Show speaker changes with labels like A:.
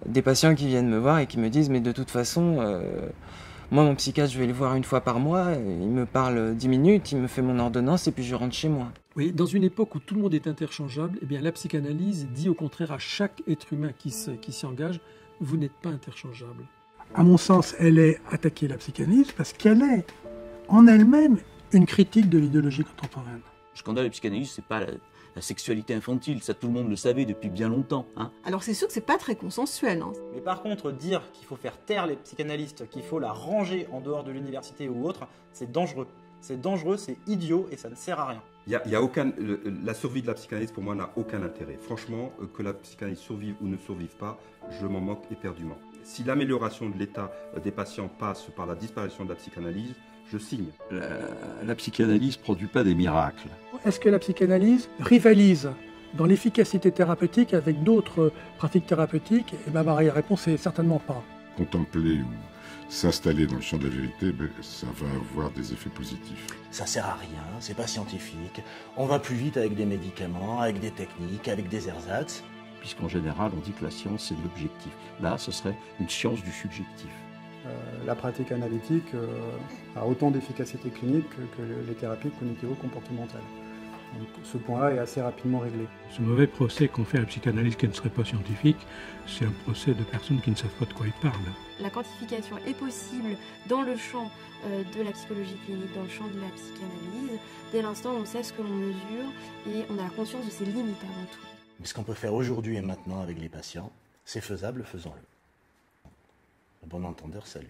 A: Des patients qui viennent me voir et qui me disent mais de toute façon, moi mon psychiatre je vais le voir une fois par mois, il me parle 10 minutes, il me fait mon ordonnance et puis je rentre chez moi.
B: Oui, dans une époque où tout le monde est interchangeable, eh bien la psychanalyse dit au contraire à chaque être humain qui s'y engage, vous n'êtes pas interchangeable.
C: À mon sens, elle est attaquée la psychanalyse parce qu'elle est en elle-même une critique de l'idéologie contemporaine.
D: Le scandale de la psychanalyse, c'est pas la sexualité infantile, ça tout le monde le savait depuis bien longtemps. Hein.
E: Alors c'est sûr que c'est pas très consensuel. Hein.
F: Mais par contre, dire qu'il faut faire taire les psychanalystes, qu'il faut la ranger en dehors de l'université ou autre, c'est dangereux. C'est dangereux, c'est idiot et ça ne sert à rien.
G: La survie de la psychanalyse pour moi n'a aucun intérêt. Franchement, que la psychanalyse survive ou ne survive pas, je m'en moque éperdument. Si l'amélioration de l'état des patients passe par la disparition de la psychanalyse, je signe.
H: La psychanalyse ne produit pas des miracles.
C: Est-ce que la psychanalyse rivalise dans l'efficacité thérapeutique avec d'autres pratiques thérapeutiques? Et ma réponse est certainement pas.
I: Contempler ou s'installer dans le champ de la vérité, ça va avoir des effets positifs.
J: Ça sert à rien, c'est pas scientifique. On va plus vite avec des médicaments, avec des techniques, avec des ersatz.
H: Puisqu'en général, on dit que la science, c'est de l'objectif. Là, ce serait une science du subjectif.
K: La pratique analytique a autant d'efficacité clinique que les thérapies cognitivo-comportementales. Donc, ce point-là est assez rapidement réglé.
B: Ce mauvais procès qu'on fait à la psychanalyse qui ne serait pas scientifique, c'est un procès de personnes qui ne savent pas de quoi ils parlent.
L: La quantification est possible dans le champ de la psychologie clinique, dans le champ de la psychanalyse, dès l'instant où on sait ce que l'on mesure et on a conscience de ses limites avant tout.
J: Mais ce qu'on peut faire aujourd'hui et maintenant avec les patients, c'est faisable, faisons-le. Bon entendeur, salut.